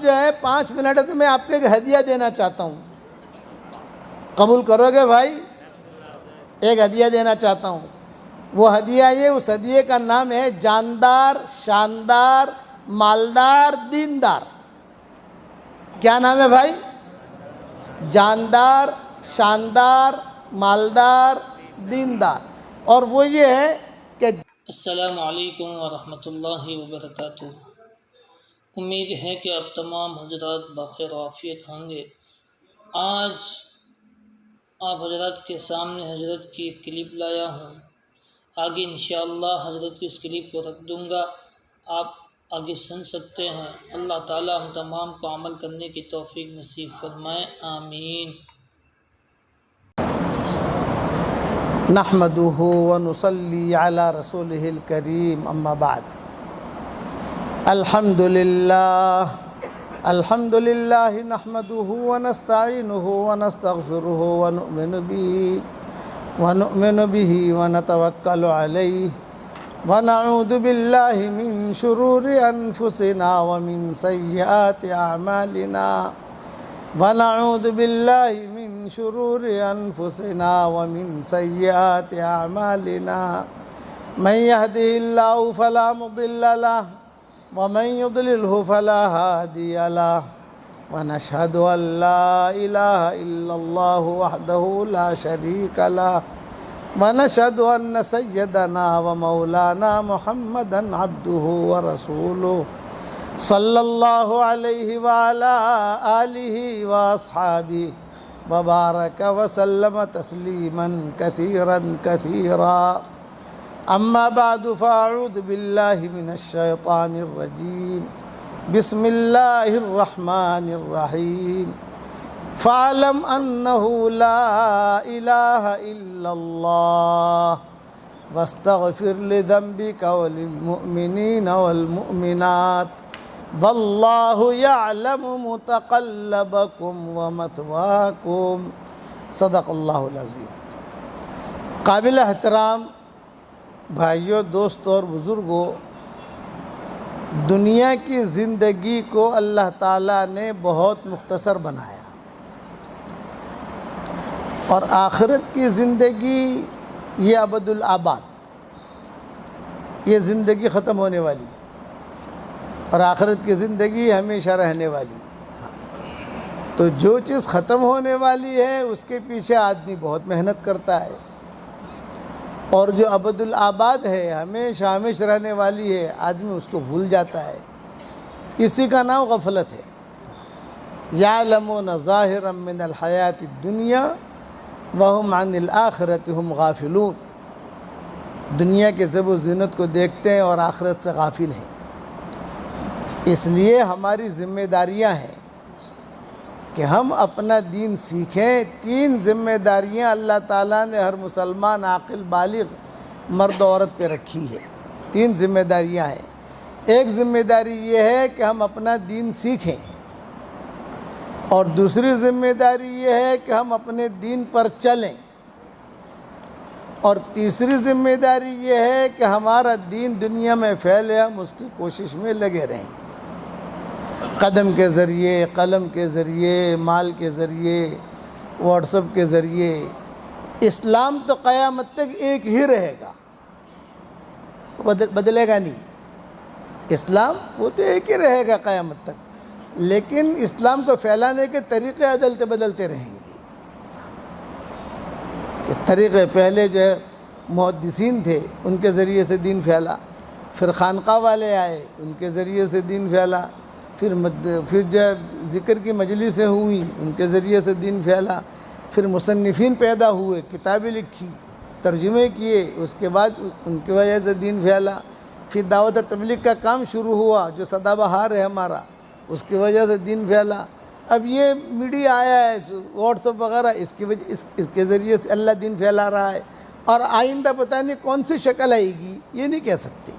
جو ہے 5 منٹ ہے تو میں آپ کو ایک ہدیہ دینا چاہتا ہوں، قبول کرو گے بھائی؟ ایک ہدیہ دینا چاہتا ہوں، وہ ہدیہ یہ، اس ہدیے کا نام ہے جاندار، شاندار، مالدار، دیندار۔ کیا نام ہے بھائی؟ جاندار، شاندار، مالدار، دیندار۔ اور وہ یہ ہے کہ السلام علیکم ورحمۃ اللہ وبرکاتہ۔ امید ہے کہ آپ تمام حضرات بخیر و عافیت ہوں گے۔ آج آپ حضرات کے سامنے حضرت کی ایک کلپ لایا ہوں، آگے انشاءاللہ حضرت کی اس کلپ کو رکھ دوں گا، آپ آگے سن سکتے ہیں۔ اللہ تعالی ہم تمام کو عمل کرنے کی توفیق نصیب فرمائے، آمین۔ نحمدہ ونصلی علی رسولہ الکریم، اما بعد۔ الحمدللہ نحمدہ ونستعینہ ونستغفرہ ونؤمن بہ ونتوکل علیہ ونعوذ باللہ من شرور انفسنا ومن سیئات اعمالنا ونعوذ باللہ من شرور انفسنا ومن سیئات اعمالنا من یہدہ اللہ فلا مضل لہ ومن یضللہ فلا ہادی لہ ونشہد ان لا الہ الا اللہ وحدہ لا شریک لہ ونشہد ان سیدنا ومولانا محمدا عبدہ ورسولہ صلی اللہ علیہ وعلا آلہ واصحابہ وبارک وسلم تسلیما کثیرا کثیرا، اما بعد فاعوذ باللہ من الشیطان الرجیم، بسم اللہ الرحمن الرحیم۔ فاعلم انہ لا الہ الا اللہ واستغفر لذنبک وللمؤمنین والمؤمنات واللہ یعلم متقلبکم ومثواکم، صدق اللہ العظیم۔ قابل احترام بھائیوں، دوستوں اور بزرگوں، دنیا کی زندگی کو اللہ تعالیٰ نے بہت مختصر بنایا، اور آخرت کی زندگی یہ ابد الآباد، یہ زندگی ختم ہونے والی، اور آخرت کی زندگی ہمیشہ رہنے والی۔ تو جو چیز ختم ہونے والی ہے اس کے پیچھے آدمی بہت محنت کرتا ہے، اور جو ابد الآباد ہے، ہمیشہ ہمیشہ رہنے والی ہے، آدمی اس کو بھول جاتا ہے۔ اسی کا نام غفلت ہے۔ یعلمون ظاہرا من الحیات الدنیا وہم عن الآخرۃ ہم غافلون، دنیا کے زیب و زینت کو دیکھتے ہیں اور آخرت سے غافل ہیں۔ اس لیے ہماری ذمہ داریاں ہیں کہ ہم اپنا دین سیکھیں۔ 3 ذمہ داریاں اللہ تعالیٰ نے ہر مسلمان عاقل بالغ مرد و عورت پہ رکھی ہے۔ 3 ذمہ داریاں ہیں۔ ایک ذمہ داری یہ ہے کہ ہم اپنا دین سیکھیں، اور دوسری ذمہ داری یہ ہے کہ ہم اپنے دین پر چلیں، اور تیسری ذمہ داری یہ ہے کہ ہمارا دین دنیا میں پھیلے، ہم اس کی کوشش میں لگے رہیں، قدم کے ذریعے، قلم کے ذریعے، مال کے ذریعے، واٹس ایپ کے ذریعے۔ اسلام تو قیامت تک ایک ہی رہے گا، بدلے گا نہیں۔ اسلام وہ تو ایک ہی رہے گا قیامت تک، لیکن اسلام کو پھیلانے کے طریقے عدلتے بدلتے رہیں گے۔ کہ طریقے پہلے جو ہے محدثین تھے، ان کے ذریعے سے دین پھیلا، پھر خانقاہ والے آئے، ان کے ذریعے سے دین پھیلا، پھر جو ہے ذکر کی مجلسیں ہوئیں، ان کے ذریعے سے دین پھیلا، پھر مصنفین پیدا ہوئے، کتابیں لکھی، ترجمے کیے، اس کے بعد ان کی وجہ سے دین پھیلا۔ پھر دعوت و تبلیغ کا کام شروع ہوا جو سدا بہار ہے ہمارا، اس کی وجہ سے دین پھیلا۔ اب یہ میڈیا آیا ہے، واٹس ایپ وغیرہ، اس کے ذریعے سے اللہ دین پھیلا رہا ہے، اور آئندہ پتہ نہیں کون سی شکل آئے گی یہ نہیں کہہ سکتے۔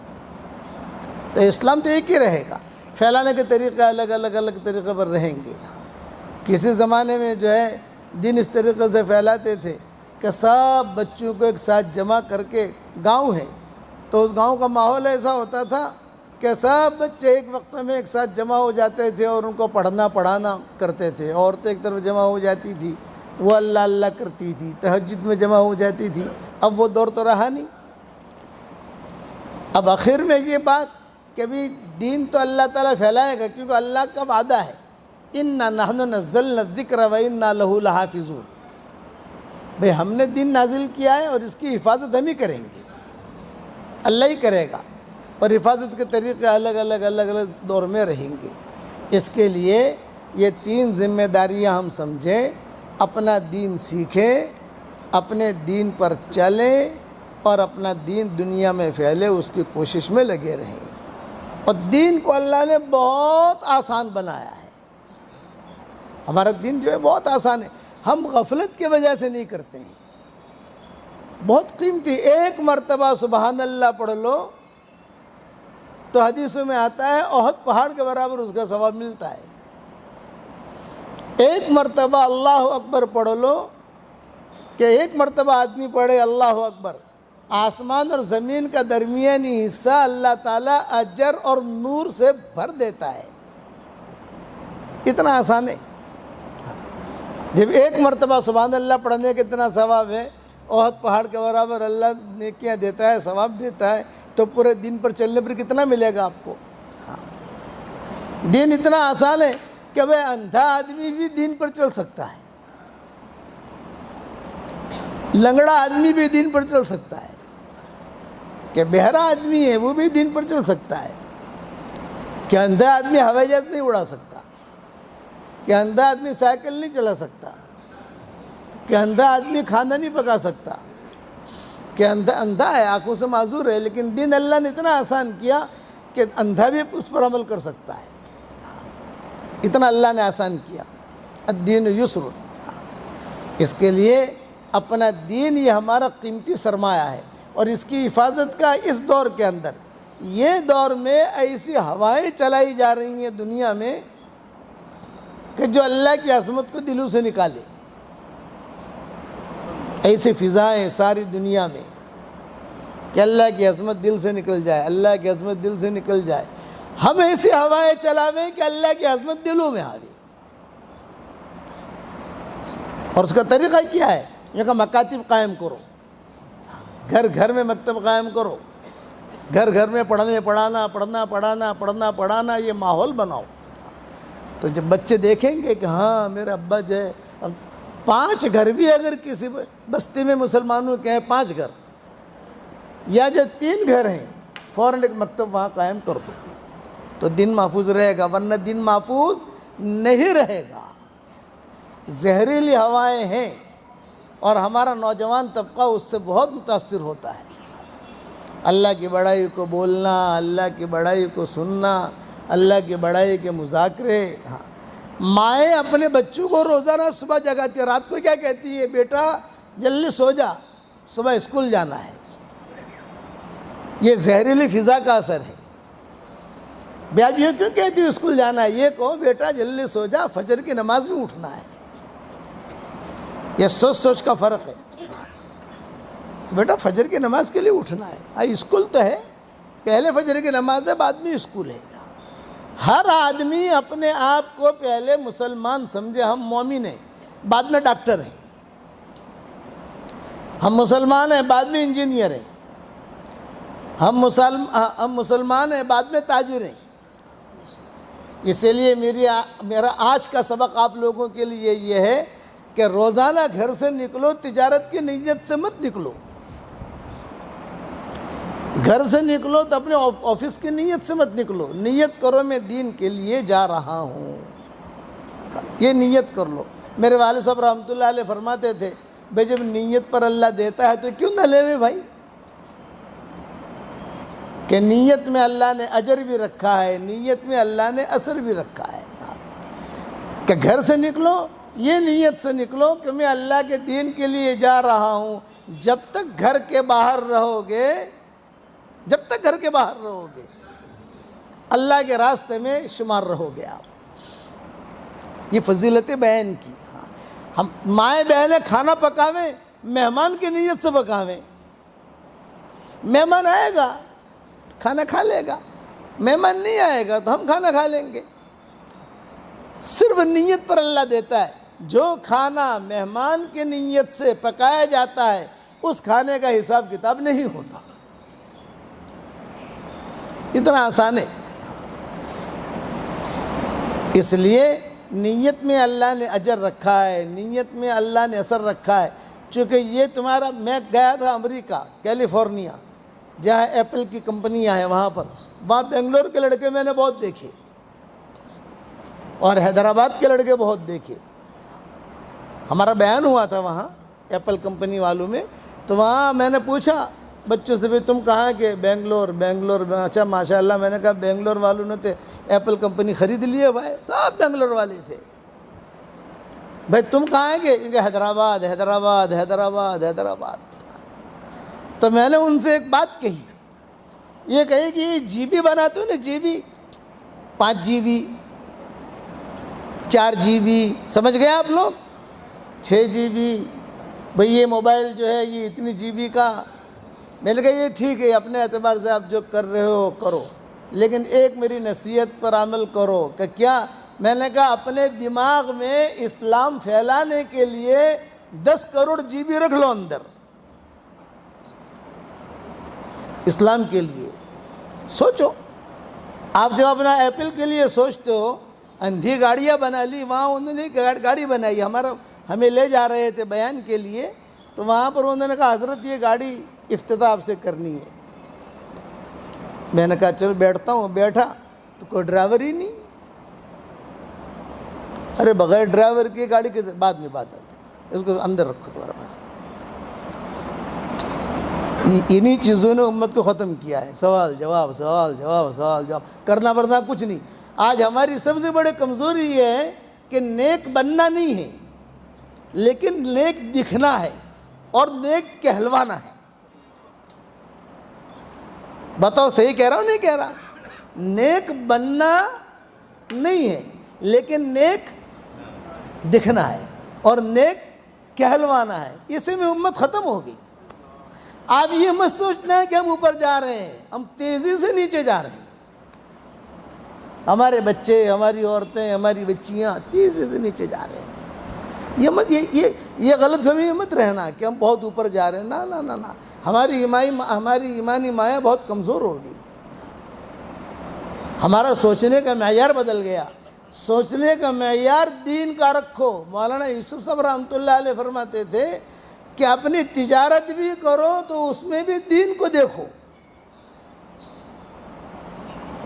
تو اسلام تو ایک ہی رہے گا، پھیلانے کے طریقے الگ طریقے پر رہیں گے۔ کسی زمانے میں جو ہے دین اس طریقے سے پھیلاتے تھے کہ سب بچوں کو ایک ساتھ جمع کر کے، گاؤں ہے تو اس گاؤں کا ماحول ایسا ہوتا تھا کہ سب بچے ایک وقت میں ایک ساتھ جمع ہو جاتے تھے اور ان کو پڑھانا کرتے تھے. عورتیں ایک طرف جمع ہو جاتی تھی, وہ اللہ اللہ کرتی تھی, تہجد میں جمع ہو جاتی تھی. اب وہ دور تو رہا نہیں. اب آخر میں یہ بات کہ بھی دین تو اللہ تعالیٰ پھیلائے گا, کیونکہ اللہ کا وعدہ ہے اِنَّا نَحْنُ نَزَّلْنَا الذِّكْرَ وَإِنَّا لَهُ لَحَافِظُونَ. بھئی ہم نے دین نازل کیا ہے اور اس کی حفاظت ہم ہی کریں گے, اللہ ہی کرے گا, اور حفاظت کے طریقے الگ الگ دور میں رہیں گے. اس کے لیے یہ 3 ذمہ داریاں ہم سمجھیں. اپنا دین سیکھیں, اپنے دین پر چلیں, اور اپنا دین دنیا میں پھیلے اس کی کوشش میں لگے رہیں. اور دین کو اللہ نے بہت آسان بنایا ہے. ہمارا دین جو ہے بہت آسان ہے, ہم غفلت کی وجہ سے نہیں کرتے ہیں. بہت قیمتی, ایک مرتبہ سبحان اللہ پڑھ لو تو حدیثوں میں آتا ہے احد پہاڑ کے برابر اس کا ثواب ملتا ہے. ایک مرتبہ اللہ اکبر پڑھ لو, کہ ایک مرتبہ آدمی پڑھے اللہ اکبر, آسمان اور زمین کا درمیانی حصہ اللہ تعالیٰ اجر اور نور سے بھر دیتا ہے. اتنا آسان ہے. جب ایک مرتبہ سبحان اللہ پڑھنے کے اتنا ثواب ہے, احد پہاڑ کے برابر اللہ نیکیاں دیتا ہے, ثواب دیتا ہے, تو پورے دین پر چلنے پر کتنا ملے گا آپ کو. دین اتنا آسان ہے کہ بھئی اندھا آدمی بھی دین پر چل سکتا ہے, لنگڑا آدمی بھی دین پر چل سکتا ہے, کہ بہرا آدمی ہے وہ بھی دین پر چل سکتا ہے, کہ اندھا آدمی ہوائی جہاز نہیں اڑا سکتا, کہ اندھا آدمی سائیکل نہیں چلا سکتا, کہ اندھا آدمی کھانا نہیں پکا سکتا, کہ اندھا ہے, آنکھوں سے معذور ہے, لیکن دین اللہ نے اتنا آسان کیا کہ اندھا بھی اس پر عمل کر سکتا ہے. اتنا اللہ نے آسان کیا. الدین یسر. اس کے لیے اپنا دین یہ ہمارا قیمتی سرمایہ ہے, اور اس کی حفاظت کا اس دور کے اندر, یہ دور میں ایسی ہوائیں چلائی جا رہی ہیں دنیا میں کہ جو اللہ کی عظمت کو دلوں سے نکالے. ایسی فضائیں ساری دنیا میں کہ اللہ کی عظمت دل سے نکل جائے, اللہ کی عظمت دل سے نکل جائے. ہم ایسی ہوائیں چلاویں کہ اللہ کی عظمت دلوں میں آوے. اور اس کا طریقہ کیا ہے؟ یہ کہ مکاتب قائم کرو, گھر گھر میں مکتب قائم کرو, گھر گھر میں پڑھنا پڑھانا یہ ماحول بناؤ. تو جب بچے دیکھیں گے کہ ہاں میرا ابا جو ہے, اب 5 گھر بھی اگر کسی بستی میں مسلمانوں کے ہیں 5 گھر, یا جو 3 گھر ہیں, فوراً ایک مکتب وہاں قائم کر دو, تو دین محفوظ رہے گا, ورنہ دین محفوظ نہیں رہے گا. زہریلی ہوائیں ہیں, اور ہمارا نوجوان طبقہ اس سے بہت متاثر ہوتا ہے. اللہ کی بڑائی کو بولنا, اللہ کی بڑائی کو سننا, اللہ کی بڑائی کے مذاکرے. مائیں اپنے بچوں کو روزانہ صبح جگاتی ہے, رات کو کیا کہتی ہے, بیٹا جلدی سو جا, صبح اسکول جانا ہے. یہ زہریلی فضا کا اثر ہے. اب یہ کیوں کہتی ہے اسکول جانا ہے؟ یہ کہو بیٹا جلدی سو جا, فجر کی نماز میں اٹھنا ہے. یہ سوچ کا فرق ہے. بیٹا فجر کی نماز کے لیے اٹھنا ہے. اسکول تو ہے, پہلے فجر کی نماز ہے, بعد میں اسکول ہے. ہر آدمی اپنے آپ کو پہلے مسلمان سمجھے, ہم مومن ہیں, بعد میں ڈاکٹر ہیں. ہم مسلمان ہیں, بعد میں انجینئر ہیں. ہم مسلمان ہیں, بعد میں تاجر ہیں. اسی لیے میرا آج کا سبق آپ لوگوں کے لیے یہ ہے کہ روزانہ گھر سے نکلو, تجارت کی نیت سے مت نکلو. گھر سے نکلو تو اپنے آفس کی نیت سے مت نکلو. نیت کرو میں دین کے لیے جا رہا ہوں, یہ نیت کر لو. میرے والد صاحب رحمۃ اللہ علیہ فرماتے تھے, بھائی جب نیت پر اللہ دیتا ہے تو کیوں نہ لے بھائی, کہ نیت میں اللہ نے اجر بھی رکھا ہے, نیت میں اللہ نے اثر بھی رکھا ہے. کہ گھر سے نکلو, یہ نیت سے نکلو کہ میں اللہ کے دین کے لیے جا رہا ہوں. جب تک گھر کے باہر رہو گے, اللہ کے راستے میں شمار رہو گے آپ. یہ فضیلت بیان کی. ہم مائیں بہنیں کھانا پکاویں, مہمان کی نیت سے پکاویں. مہمان آئے گا, کھانا کھا لے گا, مہمان نہیں آئے گا تو ہم کھانا کھا لیں گے۔ صرف نیت پر اللہ دیتا ہے۔ جو کھانا مہمان کی نیت سے پکایا جاتا ہے اس کھانے کا حساب کتاب نہیں ہوتا۔ اتنا آسان ہے۔ اس لیے نیت میں اللہ نے اجر رکھا ہے، نیت میں اللہ نے اثر رکھا ہے۔ چونکہ یہ تمہارا، میں گیا تھا امریکہ کیلیفورنیا جہاں ایپل کی کمپنیاں ہیں، وہاں بنگلور کے لڑکے میں نے بہت دیکھے اور حیدرآباد کے لڑکے بہت دیکھے۔ ہمارا بیان ہوا تھا وہاں ایپل کمپنی والوں میں، تو وہاں میں نے پوچھا بچوں سے بھی تم کہاں کہ بنگلور۔ اچھا ماشاء اللہ، میں نے کہا بنگلور والوں نے تو ایپل کمپنی خرید لی ہے بھائی، سب بنگلور والے تھے۔ بھائی تم کہاں گے؟ کیونکہ حیدرآباد۔ تو میں نے ان سے ایک بات کہی، یہ کہی کہ یہ جی بی بناتے ہو نا، جی بی 5 GB 4 GB، سمجھ گئے آپ لوگ؟ 6 GB، بھئی یہ موبائل جو ہے یہ اتنی GB کا۔ میں نے کہا یہ ٹھیک ہے، اپنے اعتبار سے آپ جو کر رہے ہو کرو، لیکن ایک میری نصیحت پر عمل کرو۔ کہ کیا؟ میں نے کہا اپنے دماغ میں اسلام پھیلانے کے لیے 10 کروڑ GB رکھ لو اندر، اسلام کے لیے سوچو۔ آپ جب اپنا ایپل کے لیے سوچتے ہو، اندھی گاڑیاں بنا لی، وہاں انہوں نے گاڑی بنائی، ہمیں لے جا رہے تھے بیان کے لیے، تو وہاں پر انہوں نے کہا حضرت یہ گاڑی افتتاح آپ سے کرنی ہے۔ میں نے کہا چلو بیٹھتا ہوں۔ بیٹھا تو کوئی ڈرائیور ہی نہیں۔ ارے بغیر ڈرائیور کی گاڑی کے بعد میں بات آتی، اس کو اندر رکھو تمہارے پاس۔ انہی چیزوں نے امت کو ختم کیا ہے، سوال جواب کرنا ورنہ کچھ نہیں۔ آج ہماری سب سے بڑی کمزوری یہ ہے کہ نیک بننا نہیں ہے، لیکن نیک دکھنا ہے اور نیک کہلوانا ہے۔ بتاؤ صحیح کہہ رہا ہوں نہیں کہہ رہا؟ نیک بننا نہیں ہے لیکن نیک دکھنا ہے اور نیک کہلوانا ہے۔ اسی میں امت ختم ہو گئی۔ آپ یہ مت سوچنا ہے کہ ہم اوپر جا رہے ہیں، ہم تیزی سے نیچے جا رہے ہیں۔ ہمارے بچے، ہماری عورتیں، ہماری بچیاں تیزی سے نیچے جا رہے ہیں۔ یہ غلط فہمی مت رہنا کہ ہم بہت اوپر جا رہے ہیں۔ نہ، ہماری ایمانی مایا بہت کمزور ہو گئی۔ ہمارا سوچنے کا معیار بدل گیا۔ سوچنے کا معیار دین کا رکھو۔ مولانا یوسف صاحب رحمۃ اللہ علیہ فرماتے تھے کہ اپنی تجارت بھی کرو تو اس میں بھی دین کو دیکھو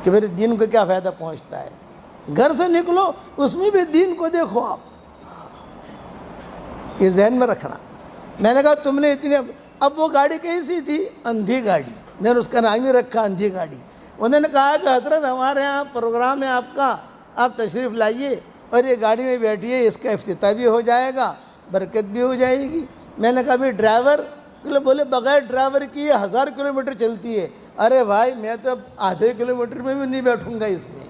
کہ میرے دین کو کیا فائدہ پہنچتا ہے۔ گھر سے نکلو اس میں بھی دین کو دیکھو۔ آپ یہ ذہن میں رکھنا۔ میں نے کہا تم نے اتنی، اب وہ گاڑی کیسی تھی؟ اندھی گاڑی۔ میں نے اس کا نام ہی رکھا اندھی گاڑی۔ انہوں نے کہا کہ حضرت ہمارے ہاں پروگرام ہے آپ کا، آپ تشریف لائیے اور یہ گاڑی میں بیٹھیے، اس کا افتتاح بھی ہو جائے گا، برکت بھی ہو جائے گی۔ میں نے کہا بھی ڈرائیور؟ بولے بغیر ڈرائیور کی یہ 1000 کلومیٹر چلتی ہے۔ ارے بھائی میں تو آدھے کلومیٹر میں بھی نہیں بیٹھوں گا اس میں۔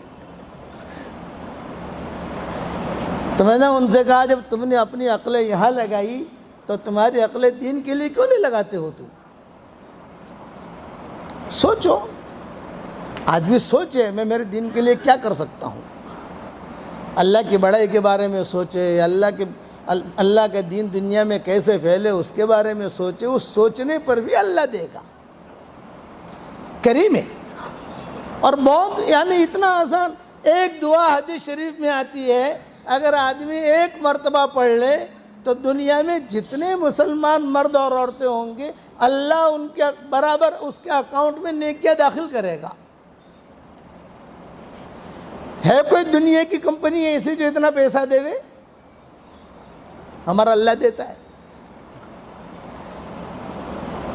تو میں نے ان سے کہا جب تم نے اپنی عقلیں یہاں لگائی تو تمہاری عقلیں دین کے لیے کیوں نہیں لگاتے ہو تم؟ سوچو، آدمی سوچے میں میرے دین کے لیے کیا کر سکتا ہوں۔ اللہ کی بڑائی کے بارے میں سوچے، اللہ کا دین دنیا میں کیسے پھیلے اس کے بارے میں سوچے۔ اس سوچنے پر بھی اللہ دے گا، کریم ہے۔ اور بہت اتنا آسان، ایک دعا حدیث شریف میں آتی ہے، اگر آدمی ایک مرتبہ پڑھ لے تو دنیا میں جتنے مسلمان مرد اور عورتیں ہوں گے اللہ ان کے برابر اس کے اکاؤنٹ میں نیکیاں داخل کرے گا۔ ہے کوئی دنیا کی کمپنی ایسی جو اتنا پیسہ دے؟ ہمارا اللہ دیتا ہے۔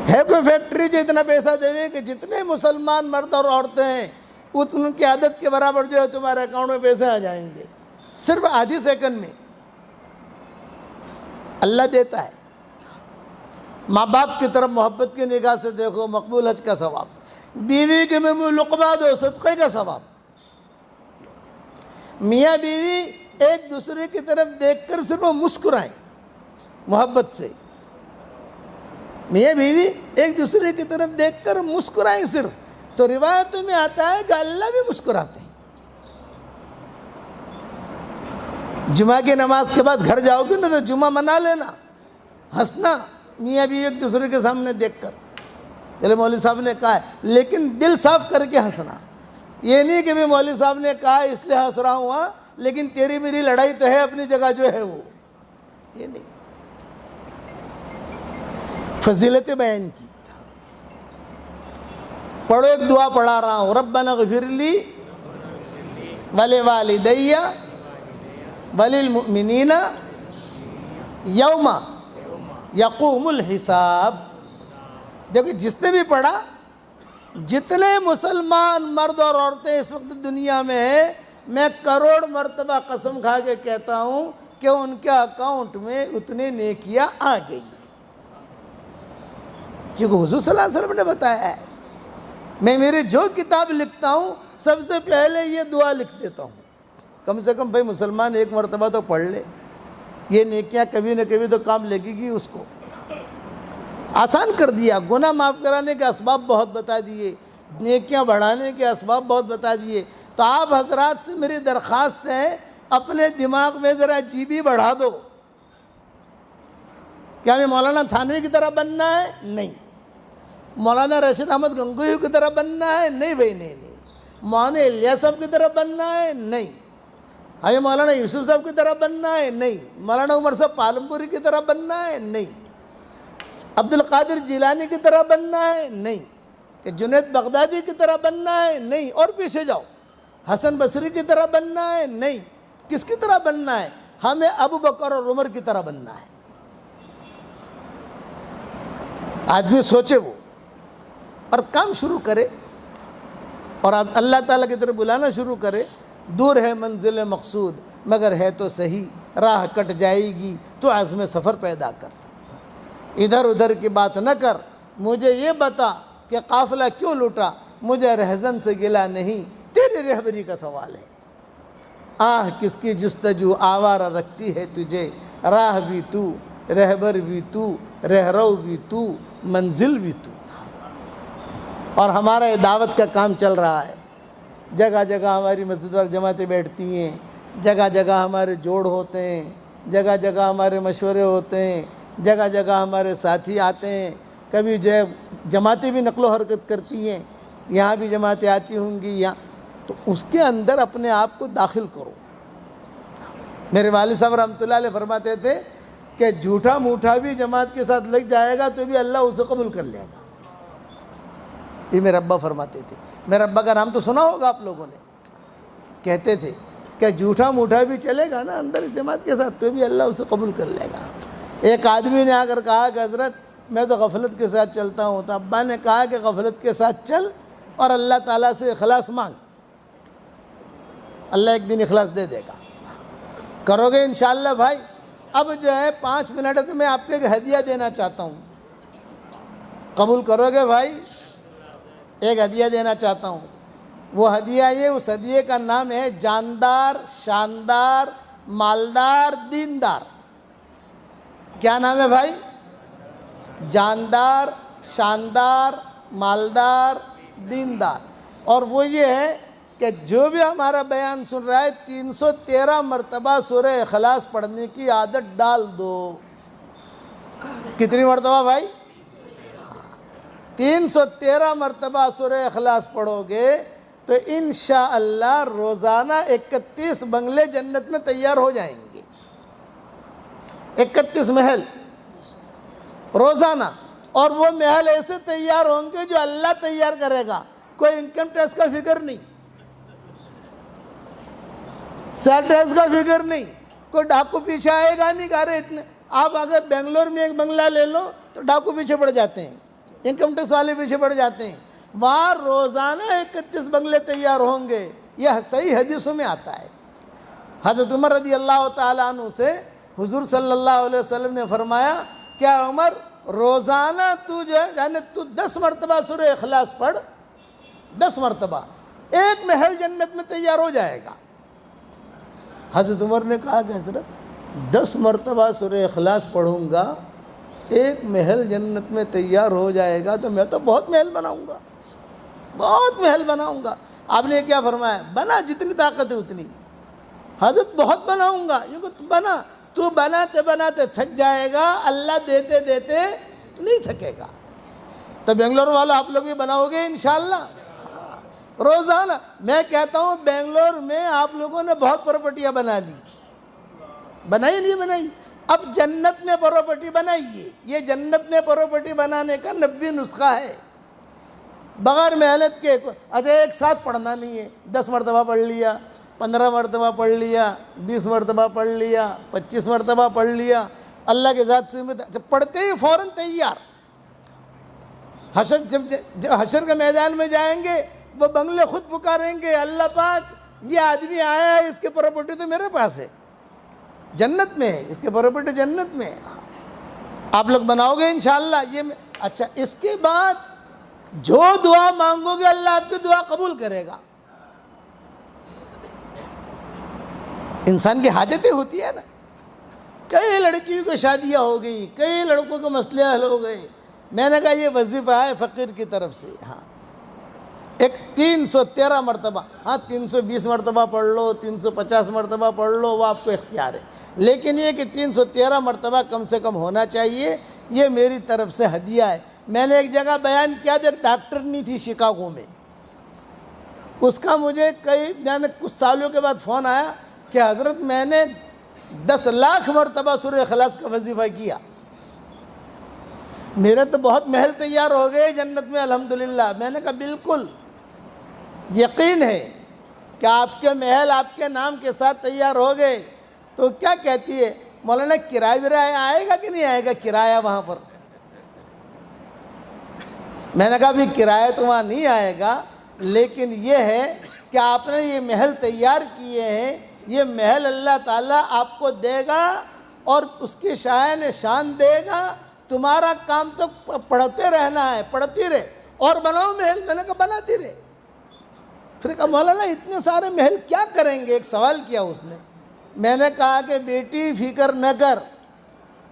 ہے کوئی فیکٹری جو اتنا پیسہ دے کہ جتنے مسلمان مرد اور عورتیں ہیں ان کی عدد کے برابر جو ہے تمہارے اکاؤنٹ میں پیسے آ جائیں گے؟ صرف آدھی سیکنڈ میں اللہ دیتا ہے۔ ماں باپ کی طرف محبت کی نگاہ سے دیکھو، مقبول حج کا ثواب، بیوی کے منہ لقمہ دو، صدقے کا ثواب۔ میاں بیوی ایک دوسرے کی طرف دیکھ کر صرف مسکرائیں محبت سے، میاں بیوی ایک دوسرے کی طرف دیکھ کر مسکرائیں صرف، تو روایتوں میں آتا ہے کہ اللہ بھی مسکراتے ہیں۔ جمعہ کی نماز کے بعد گھر جاؤ گے نا تو جمعہ منا لینا، ہنسنا میاں بیوی ایک دوسرے کے سامنے دیکھ کر، چلے مولوی صاحب نے کہا ہے، لیکن دل صاف کر کے ہنسنا۔ یہ نہیں کہ بھی مولوی صاحب نے کہا اس لیے ہنس رہا ہوں، لیکن تیری میری لڑائی تو ہے اپنی جگہ جو ہے وہ، یہ نہیں۔ فضیلت بیان کی، پڑھو، ایک دعا پڑھا رہا ہوں، ربنا اغفر لی ولوالدی وللمؤمنین یوم یقوم الحساب۔ دیکھو جس نے بھی پڑھا، جتنے مسلمان مرد اور عورتیں اس وقت دنیا میں ہیں، میں کروڑ مرتبہ قسم کھا کے کہتا ہوں کہ ان کے اکاؤنٹ میں اتنے نیکیاں آ گئی ہیں، کیونکہ حضور صلی اللہ علیہ وسلم نے بتایا ہے۔ میں میری جو کتاب لکھتا ہوں سب سے پہلے یہ دعا لکھ دیتا ہوں، کم سے کم بھائی مسلمان ایک مرتبہ تو پڑھ لے، یہ نیکیاں کبھی نہ کبھی تو کام لگے گی اس کو۔ آسان کر دیا، گناہ معاف کرانے کے اسباب بہت بتا دیے، نیکیاں بڑھانے کے اسباب بہت بتا دیے۔ تو آپ حضرات سے میری درخواست ہے، اپنے دماغ میں ذرا جی بی بڑھا دو۔ کیا ہمیں مولانا تھانوی کی طرح بننا ہے؟ نہیں۔ مولانا رشید احمد گنگوئی کی طرح بننا ہے؟ نہیں بھائی، نہیں۔ مولانا الیاس صاحب کی طرح بننا ہے؟ نہیں۔ ہمیں مولانا یوسف صاحب کی طرح بننا ہے؟ نہیں۔ مولانا عمر صاحب پالمپوری کی طرح بننا ہے؟ نہیں۔ عبد القادر جیلانی کی طرح بننا ہے؟ نہیں۔ کہ جنید بغدادی کی طرح بننا ہے؟ نہیں۔ اور پیچھے جاؤ، حسن بصری کی طرح بننا ہے؟ نہیں۔ کس کی طرح بننا ہے؟ ہمیں ابو بکر اور عمر کی طرح بننا ہے۔ آدمی سوچے وہ اور کام شروع کرے، اور اب اللہ تعالیٰ کی طرف بلانا شروع کرے۔ دور ہے منزل مقصود مگر ہے تو صحیح، راہ کٹ جائے گی تو عزم سفر پیدا کر، ادھر ادھر کی بات نہ کر، مجھے یہ بتا کہ قافلہ کیوں لوٹا، مجھے رہزن سے گلا نہیں، تیری رہبری کا سوال ہے۔ آہ کس کی جستجو آوارہ رکھتی ہے تجھے، راہ بھی تو، رہبر بھی تو، رہرو بھی تو، منزل بھی تو۔ اور ہمارا یہ دعوت کا کام چل رہا ہے، جگہ جگہ ہماری مسجد اور جماعتیں بیٹھتی ہیں، جگہ جگہ ہمارے جوڑ ہوتے ہیں، جگہ جگہ ہمارے مشورے ہوتے ہیں، جگہ جگہ ہمارے ساتھی آتے ہیں، کبھی جو ہے جماعتیں بھی نقل و حرکت کرتی ہیں، یہاں بھی جماعتیں آتی ہوں گی یہاں، تو اس کے اندر اپنے آپ کو داخل کرو۔ میرے والد صاحب رحمۃ اللہ علیہ فرماتے تھے کہ جھوٹا موٹا بھی جماعت کے ساتھ لگ جائے گا تو بھی اللہ اسے قبول کر لے گا۔ یہ میرے ابا فرماتے تھے، میرے ابا کا نام تو سنا ہوگا آپ لوگوں نے، کہتے تھے کہ جھوٹا موٹا بھی چلے گا نا اندر جماعت کے ساتھ تو بھی اللہ اسے قبول کر لے گا۔ ایک آدمی نے آ کر کہا کہ حضرت میں تو غفلت کے ساتھ چلتا ہوں، تو ابا نے کہا کہ غفلت کے ساتھ چل اور اللہ تعالیٰ سے اخلاص مانگ، اللہ ایک دن اخلاص دے دے گا، کرو گے انشاءاللہ بھائی۔ اب جو ہے 5 منٹ تو میں آپ کو ایک ہدیہ دینا چاہتا ہوں، قبول کرو گے بھائی؟ ایک ہدیہ دینا چاہتا ہوں، وہ ہدیہ یہ، اس ہدیے کا نام ہے جاندار، شاندار، مالدار، دیندار۔ کیا نام ہے بھائی؟ جاندار، شاندار، مالدار، دیندار۔ اور وہ یہ ہے کہ جو بھی ہمارا بیان سن رہا ہے 313 مرتبہ سورہ اخلاص پڑھنے کی عادت ڈال دو۔ کتنی مرتبہ بھائی؟ 313 مرتبہ سورہ اخلاص پڑھو گے تو انشاءاللہ روزانہ 31 بنگلے جنت میں تیار ہو جائیں گے، 31 محل روزانہ، اور وہ محل ایسے تیار ہوں گے جو اللہ تیار کرے گا، کوئی انکم ٹیکس کا فکر نہیں، سیل ٹیکس کا فکر نہیں، کوئی ڈاکو پیچھے آئے گا نہیں، کہہ رہے اتنے۔ آپ اگر بنگلور میں ایک بنگلہ لے لو تو ڈاکو پیچھے پڑ جاتے ہیں، انکم ٹیکس والے پیچھے پڑ جاتے ہیں، وہاں روزانہ 31 بنگلے تیار ہوں گے، یہ صحیح حدیثوں میں آتا ہے۔ حضرت عمر رضی اللہ تعالیٰ عنہ سے حضور صلی اللہ علیہ وسلم نے فرمایا، کیا عمر روزانہ تو جو ہے یعنی تو 10 مرتبہ سورہ اخلاص پڑھ، 10 مرتبہ، ایک محل جنت میں تیار ہو جائے گا۔ حضرت عمر نے کہا کہ حضرت 10 مرتبہ سورہ اخلاص پڑھوں گا، ایک محل جنت میں تیار ہو جائے گا، تو میں تو بہت محل بناؤں گا۔ بہت محل بناؤں گا۔ آپ نے کیا فرمایا؟ بنا جتنی طاقت ہے اتنی۔ حضرت بہت بناؤں گا، یہ تو بنا، تو بناتے بناتے تھک جائے گا، اللہ دیتے دیتے نہیں تھکے گا۔ تو بنگلور والا آپ لوگ بھی بناؤ گے انشاءاللہ روزانہ۔ میں کہتا ہوں بنگلور میں آپ لوگوں نے بہت پراپرٹیاں بنا لی، بنائی نہیں بنائی؟ اب جنت میں پراپرٹی بنائیے۔ یہ جنت میں پراپرٹی بنانے کا 90 نسخہ ہے، بغیر محنت کے۔ اچھا ایک ساتھ پڑھنا نہیں ہے، 10 مرتبہ پڑھ لیا، 15 مرتبہ پڑھ لیا، 20 مرتبہ پڑھ لیا، 25 مرتبہ پڑھ لیا، اللہ کے ذات سے پڑھتے ہی فوراً تیار۔ حشر جب حشر کے میدان میں جائیں گے وہ بنگلے خود پکاریں گے، اللہ پاک یہ آدمی آیا ہے، اس کی پراپرٹی تو میرے پاس ہے، جنت میں ہے، اس کی پراپرٹی جنت میں ہے۔ آپ لوگ بناؤ گے انشاءاللہ یہ۔ اچھا اس کے بعد جو دعا مانگو گے اللہ آپ کی دعا قبول کرے گا۔ انسان کی حاجتیں ہوتی ہے نا، کئی لڑکیوں کی شادیاں ہو گئی، کئی لڑکوں کے مسئلے حل ہو گئے۔ میں نے کہا یہ وظیفہ ہے فقیر کی طرف سے، ہاں ایک 313 مرتبہ، ہاں 320 مرتبہ پڑھ لو، 350 مرتبہ پڑھ لو، وہ آپ کو اختیار ہے، لیکن یہ کہ 313 مرتبہ کم سے کم ہونا چاہیے، یہ میری طرف سے ہدیہ ہے۔ میں نے ایک جگہ بیان کیا تھا، ایک ڈاکٹرنی تھی شکاگو میں، اس کا مجھے کچھ سالوں کے بعد فون آیا کہ حضرت میں نے 10 لاکھ مرتبہ سورہ اخلاص کا وظیفہ کیا، میرے تو بہت محل تیار ہو گئے جنت میں الحمدللہ۔ میں نے کہا بالکل یقین ہے کہ آپ کے محل آپ کے نام کے ساتھ تیار ہو گئے۔ تو کیا کہتی ہے مولانا کرایہ ورایہ آئے گا کہ نہیں آئے گا کرایہ وہاں پر؟ میں نے کہا بھی کرایہ تو وہاں نہیں آئے گا، لیکن یہ ہے کہ آپ نے یہ محل تیار کیے ہیں، یہ محل اللہ تعالیٰ آپ کو دے گا اور اس کی شان شان دے گا۔ تمہارا کام تو پڑھتے رہنا ہے، پڑھتی رہے اور بناؤ محل۔ میں نے کہا بناتی رہے۔ پھر کہا مولانا اتنے سارے محل کیا کریں گے؟ ایک سوال کیا اس نے۔ میں نے کہا کہ بیٹی فکر نہ کر،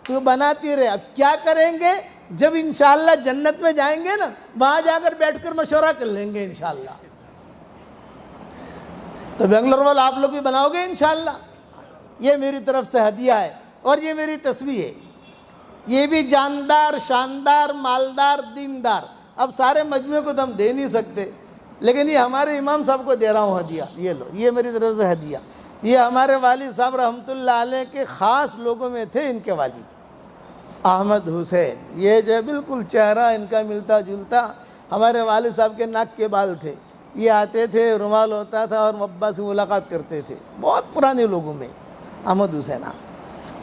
تو بناتی رہے۔ اب کیا کریں گے؟ جب انشاءاللہ جنت میں جائیں گے نا، وہاں جا کر بیٹھ کر مشورہ کر لیں گے انشاءاللہ۔ تو بنگلور والا آپ لوگ بھی بناؤ گے انشاءاللہ۔ یہ میری طرف سے ہدیہ ہے، اور یہ میری تسبیح ہے، یہ بھی جاندار، شاندار، مالدار، دیندار۔ اب سارے مجموعے کو تو ہم دے نہیں سکتے، لیکن یہ ہمارے امام صاحب کو دے رہا ہوں ہدیہ، یہ لو، یہ میری طرف سے ہدیہ۔ یہ ہمارے والد صاحب رحمۃ اللہ علیہ کے خاص لوگوں میں تھے، ان کے والد احمد حسین، یہ جو بالکل چہرہ ان کا ملتا جلتا، ہمارے والد صاحب کے ناک کے بال تھے۔ یہ آتے تھے، رومال ہوتا تھا اور ابا سے ملاقات کرتے تھے، بہت پرانے لوگوں میں احمد حسین۔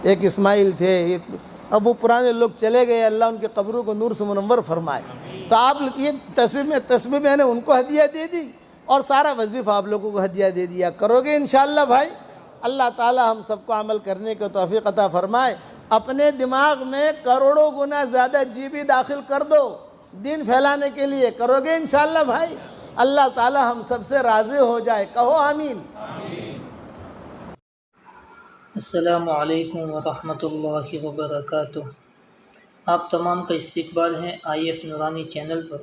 ایک اسماعیل تھے، ایک، اب وہ پرانے لوگ چلے گئے، اللہ ان کے قبروں کو نور سے منور فرمائے۔ تو آپ یہ تسبیح میں نے ان کو ہدیہ دے دی، اور سارا وظیفہ آپ لوگوں کو ہدیہ دے دیا۔ کرو گے انشاءاللہ بھائی؟ اللہ تعالی ہم سب کو عمل کرنے کے توفیق عطا فرمائے۔ اپنے دماغ میں کروڑوں گنا زیادہ جی بی داخل کر دو دین پھیلانے کے لیے۔ کرو گے انشاءاللہ بھائی؟ اللہ تعالی ہم سب سے راضی ہو جائے، کہو آمین۔ السلام علیکم ورحمۃ اللہ وبرکاتہ۔ آپ تمام کا استقبال ہے IF نورانی چینل پر۔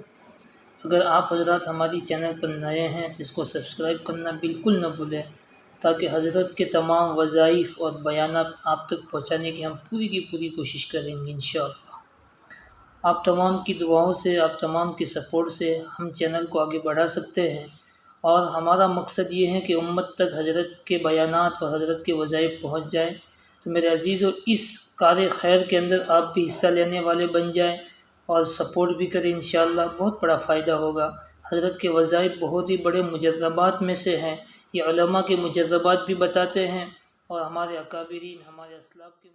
اگر آپ حضرات ہماری چینل پر نئے ہیں تو اس کو سبسکرائب کرنا بالکل نہ بھولیں، تاکہ حضرت کے تمام وظائف اور بیانات آپ تک پہنچانے کی ہم پوری کی پوری کوشش کریں گے انشاءاللہ۔ آپ تمام کی دعاؤں سے، آپ تمام کی سپورٹ سے ہم چینل کو آگے بڑھا سکتے ہیں، اور ہمارا مقصد یہ ہے کہ امت تک حضرت کے بیانات اور حضرت کے وظائف پہنچ جائیں۔ تو میرے عزیزو، اس کار خیر کے اندر آپ بھی حصہ لینے والے بن جائیں اور سپورٹ بھی کریں انشاءاللہ، بہت بڑا فائدہ ہوگا۔ حضرت کے وظائف بہت ہی بڑے مجربات میں سے ہیں، یہ علماء کے مجربات بھی بتاتے ہیں، اور ہمارے اکابرین، ہمارے اسلاف کے